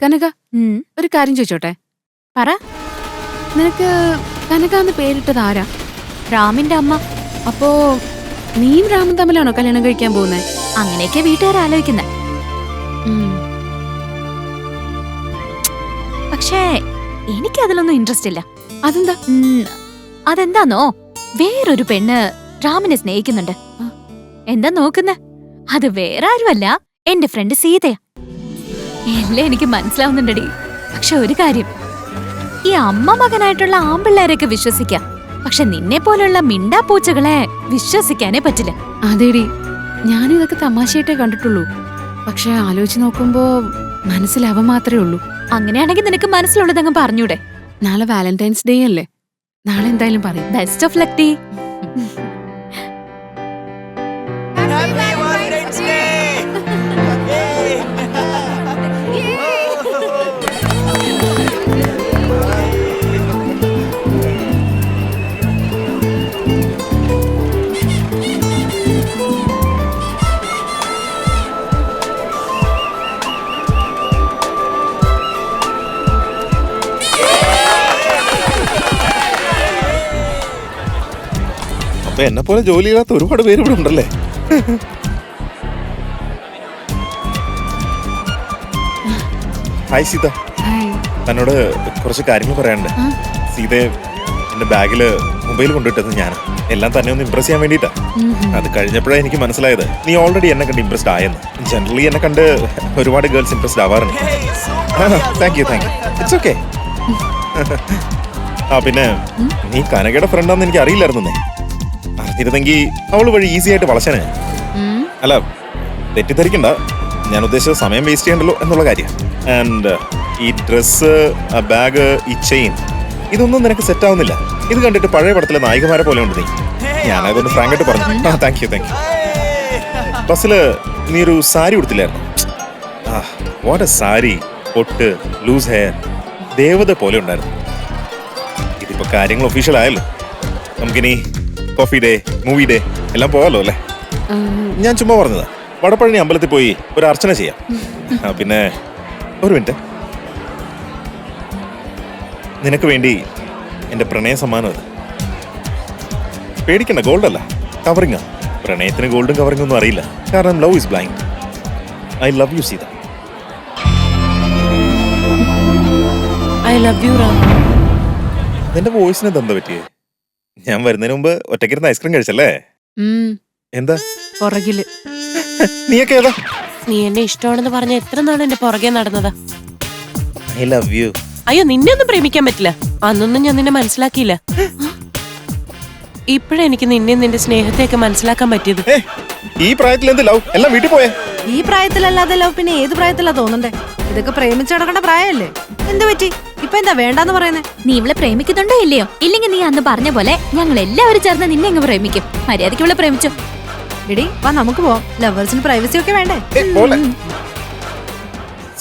കനക, ഒരു കാര്യം ചോദിച്ചോട്ടെ? പറ. നിനക്ക് കനക എന്ന് പേരിട്ടത് ആരാ? രാമിന്റെ അമ്മ. അപ്പോ നീയും രാമും തമ്മിലാണോ കല്യാണം കഴിക്കാൻ പോകുന്നത്? അങ്ങനെയൊക്കെ വീട്ടുകാർ ആലോചിക്കുന്നെ. പക്ഷേ എനിക്ക് അതിലൊന്നും ഇൻട്രസ്റ്റ് ഇല്ല. അതെന്താ? അതെന്താന്നോ, വേറൊരു പെണ്ണ് രാമിനെ സ്നേഹിക്കുന്നുണ്ട്. എന്താ നോക്കുന്നെ? അത് വേറെ ആരുമല്ല, എന്റെ ഫ്രണ്ട് സീതയാ. എല്ലാം എനിക്ക് മനസ്സിലാവുന്നുണ്ടടി. പക്ഷെ ഒരു കാര്യം, ഈ അമ്മ മകനായിട്ടുള്ള ആമ്പിള്ളേരെയൊക്കെ വിശ്വസിക്കാം, പക്ഷെ നിന്നെ പോലുള്ള മിണ്ടാപ്പൂച്ചകളെ വിശ്വസിക്കാനേ പറ്റില്ല. അതേടി, ഞാനിതൊക്കെ തമാശയായിട്ടേ കണ്ടിട്ടുള്ളൂ. പക്ഷെ ആലോചിച്ച് നോക്കുമ്പോ മനസ്സിലവ മാത്രമേ ഉള്ളൂ. അങ്ങനെയാണെങ്കിൽ നിനക്ക് മനസ്സിലുള്ളതങ്ങ് പറഞ്ഞൂടെ? നാളെ വാലന്റൈൻസ് ഡേ അല്ലേ? നാളെ എന്തായാലും പറയും. ബെസ്റ്റ് ഓഫ് ലക്ക് ടീ. എന്നെ പോലെ ജോലി ചെയ്യാത്ത ഒരുപാട് പേര് ഇവിടെ ഉണ്ടല്ലേ? ഹായ് സീത, തന്നോട് കുറച്ച് കാര്യങ്ങൾ പറയാനുണ്ട്. സീതയെ എന്റെ ബാഗില് മൊബൈൽ കൊണ്ടിട്ടത് ഞാൻ എല്ലാം തന്നെ ഒന്ന് ഇംപ്രസ് ചെയ്യാൻ വേണ്ടിട്ടാ. അത് കഴിഞ്ഞപ്പോഴാണ് എനിക്ക് മനസ്സിലായത് നീ ഓൾറെഡി എന്നെ കണ്ട് ഇംപ്രസ്ഡ് ആയെന്ന്. ജനറലി എന്നെ കണ്ട് ഒരുപാട് ഗേൾസ് ഇംപ്രസ്ഡ് ആവാറുണ്ട്. Thank you. It's okay. പിന്നെ നീ കനകയുടെ ഫ്രണ്ടാന്ന് എനിക്ക് അറിയില്ലായിരുന്നേ. അറിഞ്ഞിരുന്നെങ്കിൽ അവള് വഴി ഈസി ആയിട്ട് വളച്ചനെ. അല്ല, തെറ്റിദ്ധരിക്കണ്ട, ഞാൻ ഉദ്ദേശിച്ച സമയം വേസ്റ്റ് ചെയ്യണ്ടല്ലോ എന്നുള്ള കാര്യം. ആൻഡ് ഈ ഡ്രസ്സ്, ബാഗ്, ഈ ചെയിൻ, ഇതൊന്നും നിനക്ക് സെറ്റ് ആവുന്നില്ല. ഇത് കണ്ടിട്ട് പഴയ പടത്തിലെ നായികമാരെ പോലെ ഉണ്ട് നീ. ഞാനതൊന്ന് ഫ്രാങ്ക് ആയിട്ട് പറഞ്ഞു. Thank you. ബസ്സില് നീ ഒരു സാരി ഉടുത്തില്ലായിരുന്നു? What a sari. പൊട്ട്, ലൂസ് ഹെയർ, ദേവത പോലെ ഉണ്ടായിരുന്നു. ഇതിപ്പോ കാര്യങ്ങൾ ഒഫീഷ്യൽ ആയല്ലോ. നമുക്കിനി കോഫി ഡേ, മൂവി ഡേ എല്ലാം പോകാലോ അല്ലേ? ഞാൻ ചുമ്മാ പറഞ്ഞതാ. വടപ്പഴനി അമ്പലത്തിൽ പോയി ഒരു അർച്ചന ചെയ്യാം. പിന്നെ ഒരു മിനിറ്റ്, നിനക്ക് വേണ്ടി എന്റെ പ്രണയ സമ്മാനം അത്. പേടിക്കണ്ട, ഗോൾഡ് അല്ല, കവറിങ്ങാ. പ്രണയത്തിന് ഗോൾഡും കവറിംഗ് ഒന്നും അറിയില്ല, കാരണം love is blind. I love you Sita. I love you Ram. എന്റെ വോയിസിന് എന്താ പറ്റിയേ? ഞാൻ വരുന്നതിന് മുമ്പ് ഒറ്റയ്ക്കിരുന്ന് ഐസ്ക്രീം കഴിച്ചല്ലേ? എന്താ പുറകില്? നീയൊക്കെ ഏതാ? നീ എന്നെ ഇഷ്ടമാണെന്ന് പറഞ്ഞ എത്ര നാൾ എന്റെ പുറകെ നടന്നതാ. I love U. അയ്യോ, നിന്നെ ഒന്നും പ്രേമിക്കാൻ പറ്റില്ല. അന്നൊന്നും ഞാൻ നിന്നെ മനസ്സിലാക്കിയില്ല. ഇപ്പഴെനിക്ക് നിന്നെ നിന്റെ സ്നേഹത്തെയൊക്കെ മനസ്സിലാക്കാൻ പറ്റിയത്. ഈ പ്രായത്തിൽ എന്ത് ലവ്? എല്ലാം വീട്ടിൽ പോയേ. ഈ പ്രായത്തിലല്ലാതെ ലവ് പിന്നെ ഏത് പ്രായത്തിലാ തോന്നണ്ടേ? ഇതൊക്കെ പ്രേമിച്ചു നടക്കേണ്ട പ്രായമല്ലേ? എന്ത് പറ്റി ഇപ്പൊ എന്താ വേണ്ടാന്ന് പറയുന്നേ? നീ ഇവളെ പ്രേമിക്കുന്നുണ്ടോ ഇല്ലയോ? ഇല്ലെങ്കിൽ നീ അന്ന് പറഞ്ഞ പോലെ ഞങ്ങൾ എല്ലാവരും ചേർന്ന് നിന്നെ അങ്ങ് പ്രേമിക്കും. മര്യാദയ്ക്ക് ഇവളെ പ്രേമിച്ചോ. എടി വാ, നമുക്ക് പോവാം. ലവേഴ്സിന് പ്രൈവസി ഒക്കെ വേണ്ടേ?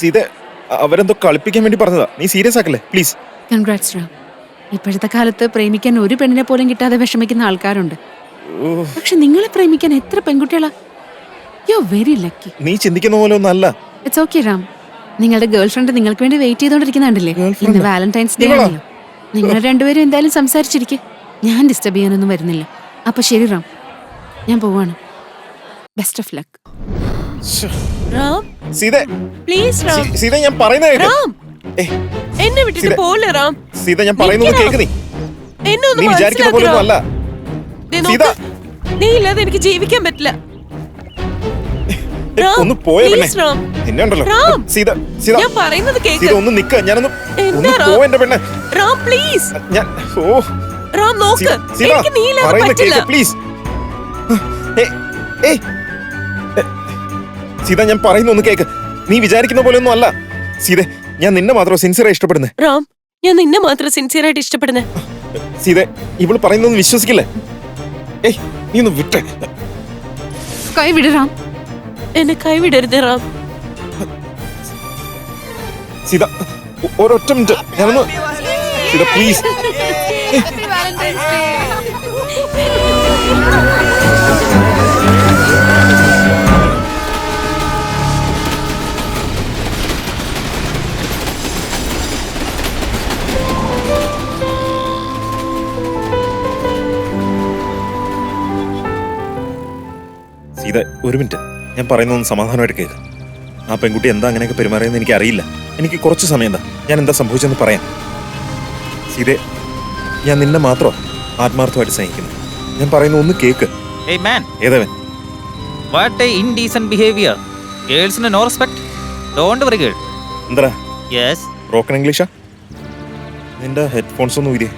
സീത, അവരെന്തോ കളിപ്പിക്കാൻ വേണ്ടി പറഞ്ഞതാ. നീ സീരിയസ് ആക്കല്ലേ പ്ലീസ്. കൺഗ്രാറ്റ്സ് റാം. ഇപ്പോഴത്തെ കാലത്ത് പ്രേമിക്കാൻ ഒരു പെണ്ണിനെ പോലും കിട്ടാതെ വിഷമിക്കുന്ന ആൾക്കാരുണ്ട്. പക്ഷെ നിങ്ങളെ പ്രേമിക്കാൻ എത്ര പെൺകുട്ടികളാ? You are very lucky. നീ ചിന്തിക്കുന്ന പോലെ ഒന്നല്ല. It's okay Ram. നിങ്ങളുടെ ഗേൾ ഫ്രണ്ട് നിങ്ങൾക്ക് വേണ്ടി വെയിറ്റ് ചെയ്തോണ്ടിരിക്കുന്നുണ്ടല്ലേ? ഇന്ന് വാലന്റൈൻസ് ഡേ ആണല്ലോ. നിങ്ങൾ രണ്ടുപേരും എന്തായാലും സംസാരിച്ചിരിക്കെ. ഞാൻ ഡിസ്റ്റർബ് ചെയ്യാനൊന്നും വരുന്നില്ല. അപ്പൊ ശരി റാം, ഞാൻ പോവാണ്. Best of luck. Ram, Sita please Ram. Sita, ഞാൻ പറയുന്നത് കേൾക്ക്. റാം, എന്നെ വിട്ടിട്ട് പോലെ റാം. സീത, ഞാൻ പറയുന്നത് കേൾക്ക്. നീ വിചാരിക്കുന്ന പോലെ ഒന്നും അല്ല സീത. നീ ഇല്ലാതെ എനിക്ക് ജീവിക്കാൻ പറ്റില്ല. ഒന്ന് പോയ പെണ്ണെ, നിന്നെ ഉണ്ടല്ലോ. സീത, സീത, ഞാൻ പറയുന്നത് കേൾക്ക്. സീത, ഒന്ന് നിക്ക. ഞാനൊന്ന് പോ എന്റെ പെണ്ണെ. റാം പ്ലീസ്. ഞാൻ റാം നോക്ക്, എനിക്ക് നീ ഇല്ലാതെ പറയുന്നത് പറ്റില്ല. കേൾക്ക് പ്ലീസ്. സീത, ഞാൻ പറയുന്ന ഒന്ന് കേക്ക്. നീ വിചാരിക്കുന്ന പോലെ ഒന്നും അല്ല സീത. ഞാൻ നിന്നെ മാത്രം സിൻസിയറായി ഇഷ്ടപ്പെടുന്നേ. റാം, ഞാൻ നിന്നെ മാത്രം സിൻസിയറായിട്ട് ഇഷ്ടപ്പെടുന്നേ. സീത, ഇവള് പറയുന്നൊന്നും വിശ്വസിക്കില്ലേ? നീ ഒന്ന് വിട്ടേ. കൈ വിട് റാം. എന്നെ കൈവിടരുത് റാം. സീത, ഒരൊറ്റ മിനിറ്റ്. ഞാനൊന്ന് സീത പ്ലീസ്. സീത, ഒരു മിനിറ്റ്, ഞാൻ പറയുന്നൊന്ന് സമാധാനമായിട്ട് കേൾക്കുക. ആ പെൺകുട്ടി എന്താ അങ്ങനെയൊക്കെ പെരുമാറിയെന്ന് എനിക്ക് അറിയില്ല. എനിക്ക് കുറച്ച് സമയം എന്താ, ഞാൻ എന്താ സംഭവിച്ചെന്ന് പറയാം. സീതെ, ഞാൻ നിന്നെ മാത്രം ആത്മാർത്ഥമായിട്ട് സ്നേഹിക്കുന്നു. ഞാൻ പറയുന്ന ഒന്ന് cake. Hey man, ഏതവൻ? what a indecent behavior. Girls no respect. Don't worry, girl. എന്താ Yes. ബ്രോക്കൺ ഇംഗ്ലീഷാ? നിന്റെ ഹെഡ്ഫോൺസ് ഒന്നും ഇല്ലേ?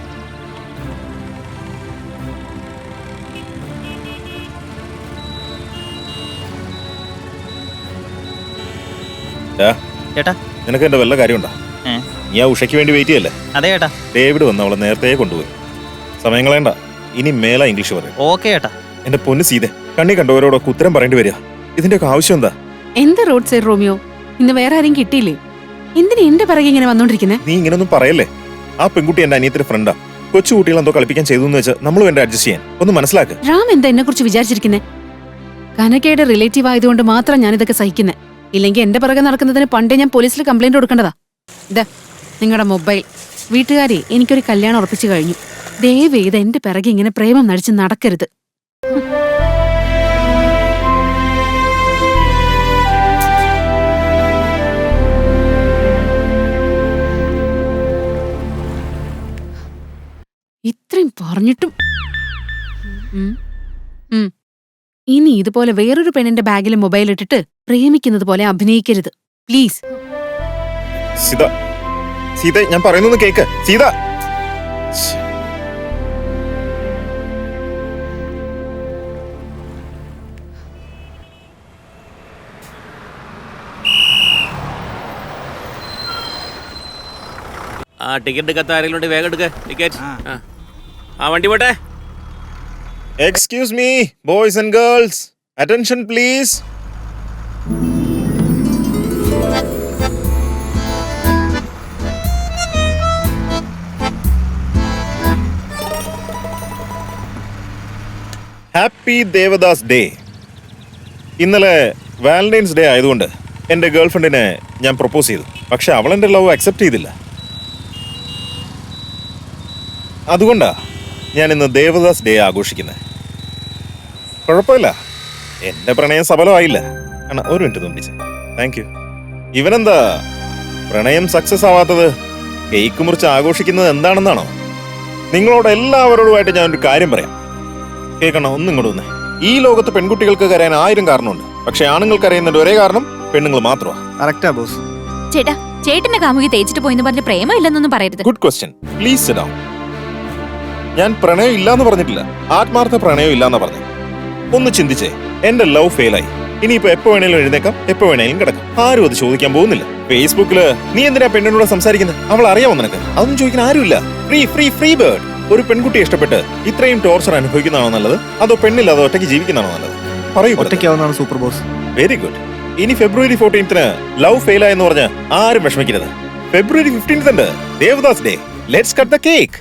ചേട്ടാ. നിനക്ക് എന്റെ വല്ല കാര്യമുണ്ടോ? നീ ആ ഉഷയ്ക്ക് വേണ്ടി വെയിറ്റ് ചെയ്യല്ലേ? അതെ ചേട്ടാ. ഡേവിഡ് വന്ന് അവളെ നേരത്തെ കൊണ്ടുപോയി. സമയം കളയണ്ട, ഇനി മേല ഇംഗ്ലീഷ് പറയും. ഓക്കെ ചേട്ടാ. എന്റെ പൊന്ന് സീതെ, കണ്ണി കണ്ടവരോടൊക്കെ ഉത്തരം പറയേണ്ടി വരിക. ഇതിന്റെയൊക്കെ ആവശ്യം എന്താ? എന്താ റോഡ് സൈഡ് റോമിയോ, ഇന്ന് വേറെ ആരെയും കിട്ടിയില്ലേ? എന്തിനാ എന്റെ പിറകെ ഇങ്ങനെ വന്നോണ്ടിരിക്കുന്നേ? നീ ഇങ്ങനൊന്നും പറയല്ലേ. ആ പെൺകുട്ടി എന്റെ അനിയത്തിന്റെ ഫ്രണ്ടാ. കൊച്ചു കുട്ടികൾ എന്തോ കളിപ്പിക്കാൻ ചെയ്തു എന്ന് വെച്ച് നമ്മൾ വേണ്ട അഡ്ജസ്റ്റ് ചെയ്യാൻ. ഒന്ന് മനസ്സിലാക്ക്. റാം എന്താ എന്നെ കുറിച്ച് വിചാരിച്ചിരിക്കുന്നേ? കനകയുടെ റിലേറ്റീവ് ആയതുകൊണ്ട് മാത്രം ഞാൻ ഇതൊക്കെ സഹിക്കുന്നേ. ഇല്ലെങ്കിൽ എന്റെ പിറകെ നടക്കുന്നതിന് പണ്ടേ ഞാൻ പോലീസിൽ കംപ്ലൈന്റ് കൊടുക്കേണ്ടതാ. ഇതാ നിങ്ങളുടെ മൊബൈൽ. വീട്ടുകാരെ എനിക്കൊരു കല്യാണം ഉറപ്പിച്ചു കഴിഞ്ഞു. ദയവേത് എന്റെ പിറകെ ഇങ്ങനെ പ്രേമം നടിച്ച് നടക്കരുത്. ഇത്രയും പറഞ്ഞിട്ടും ഇനി ഇതുപോലെ വേറൊരു പെണ്ണിന്റെ ബാഗിൽ മൊബൈൽ ഇട്ടിട്ട് പ്രേമിക്കുന്നത് പോലെ അഭിനയിക്കരുത് പ്ലീസ്. സീത, സീത, ഞാൻ പറയുന്നൊന്ന് കേക്ക്. സീത, ആ ടിക്കറ്റ് എടുക്കാത്ത ആരെങ്കിലും വേഗം എടുക്ക ടിക്കറ്റ്. ആ വണ്ടി പോട്ടെ. Excuse me boys and girls, attention please. Happy Devdas day. ഇന്നലെ വാലന്റൈൻസ് ഡേ ആയതുകൊണ്ട് എൻ്റെ ഗേൾഫ്രണ്ടിനെ ഞാൻ പ്രപ്പോസ് ചെയ്തു. പക്ഷെ അവൾ എൻ്റെ ലവ് അക്സെപ്റ്റ് ചെയ്തില്ല. അതുകൊണ്ടാ ഞാൻ ഇന്ന് ദേവദാസ് ഡേ ആഘോഷിക്കുന്നത്. കുഴപ്പമില്ല, എൻ്റെ പ്രണയം സഫലമായില്ല. ഒരു മിനിറ്റ് തുമ്പിച്ച്. Thank you. ഇവനെന്താ പ്രണയം സക്സസ് ആവാത്തത്? കേക്ക് മുറിച്ച് ആഘോഷിക്കുന്നത് എന്താണെന്നാണോ? നിങ്ങളോട് എല്ലാവരോടുമായിട്ട് ഞാനൊരു കാര്യം പറയാം, കേൾക്കണം. ഒന്നും ഇങ്ങോട്ട് വന്നേ. ഈ ലോകത്ത് പെൺകുട്ടികൾക്ക് കരയാൻ 1000 കാരണമുണ്ട്. പക്ഷെ ആണുങ്ങൾക്ക് അറിയുന്നതിന്റെ ഒരേ കാരണം പെണ്ണുങ്ങൾ മാത്രമാണ്. ചേട്ടാ, ചേട്ടന്റെ കാമുകി തേച്ചിട്ട് പോയെന്ന് പറഞ്ഞ പ്രേമം ഇല്ലെന്നൊന്നും പറയരുത്. Good question. Please sit down. ഞാൻ പ്രണയം ഇല്ലാന്ന് പറഞ്ഞിട്ടില്ല, ആത്മാർത്ഥ പ്രണയം ഇല്ലാന്ന് പറഞ്ഞു. ഒന്ന് ചിന്തിച്ചേ, എന്റെ ലവ് ഫെയിലായി. ഇനിയിപ്പോ എപ്പോ വേണേലും എഴുന്നേക്കാം, എപ്പോ വേണേലും കിടക്കാം. ആരും അത് ചോദിക്കാൻ പോകുന്നില്ല. ഫേസ്ബുക്കില് നീ എന്തിനാ പെണ്ണിനോട് സംസാരിക്കുന്നത്, അവൾ അറിയാമോ നിനക്ക്? അതൊന്നും ചോദിക്കാൻ ആരുമില്ല. Free free free bird. ഒരു പെൺകുട്ടിയെ ഇഷ്ടപ്പെട്ട് ഇത്രയും ടോർച്ചർ അനുഭവിക്കുന്നതാണോ നല്ലത്, അതോ പെണ്ണില്ലാതെ ഒറ്റയ്ക്ക് ജീവിക്കുന്നതാണോ നല്ലത്? പറയൂ. ഒറ്റയ്ക്കാവുന്നതാണ് സൂപ്പർ ബോസ്. Very good. ഇനി ഫെബ്രുവരി 14 ലവ് ഫെയിലായെന്ന് പറഞ്ഞ് ആരും വിഷമിക്കരുത്. February 15 Devdas day. Let's cut the cake.